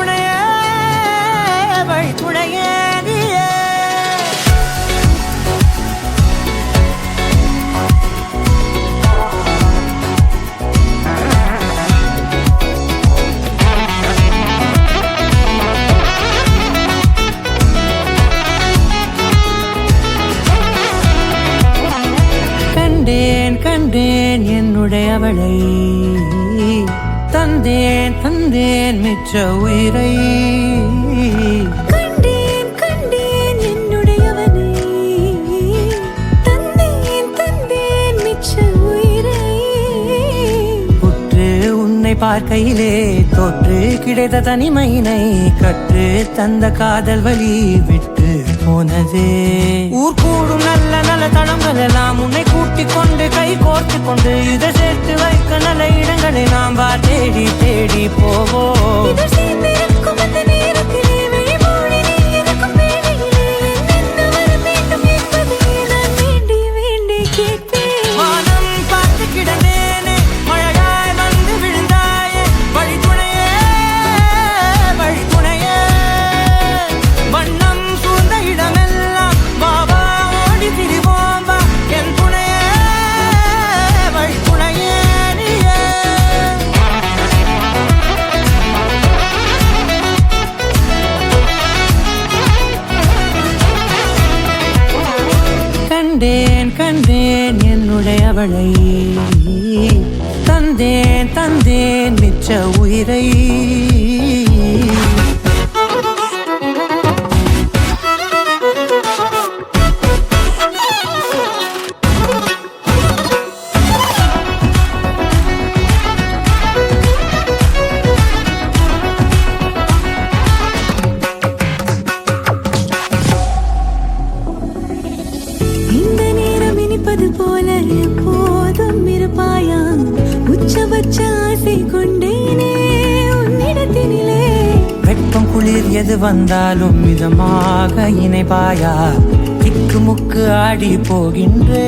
துணையே வழி துணையே நீயே. கண்டேன் கண்டேன் என்னுடையவளை, தந்தேன் தந்தேன் மிச்ச உயிரை. கண்டேன் கண்டேன் என்னுடையவனை, தந்தேன் தந்தேன் மிச்ச உயிரை. உற்று உன்னை பார்க்கையிலே தோற்று கிடைத்த தனிமையினை கற்று தந்த காதல் வழி விட்டு போனதே. ஊர் கூடும் நல்ல நல்ல தளங்கள் எல்லாம் உன்னை கூட்டிக் கொண்டு கை கோர்த்து கொண்டு இதை சேர்த்து வைக்க நல்ல இடங்களை நாம் வா தேடி தேடி போவோம். இதழ் சேர்ந்திருக்கும் அந்த நேரத்திலே விழிமூடி நீ இருக்கும் வேளையிலே என்னென்ன வர வேண்டும் என்பதை நான் வேண்டி வேண்டி கேட்பேன். வானம் பார்த்து கிடந்தேனே, மழையாய் வந்து விழுந்தாயே, வழி துணையே வழி துணையே. வண்ணம் சூழ்ந்த இடமெல்லாம் வா வா ஓடி திரிவோம் வா, என் துணையே வழி துணையே நீயே. கண்டேன் கண்டேன் என்னுடையவளை, தந்தேன் தந்தேன் மிச்ச உயிரை. இந்த நேரம் இனிப்பது போல எப்போதும் இருப்பாயா, உச்சபட்ச ஆசை கொண்டேனே உன்னிடத்தினிலே. வெப்பம் குளிர் எது வந்தாலும் மிதமாக இணைப்பாயா, திக்கு முக்கு ஆடி போகின்றே.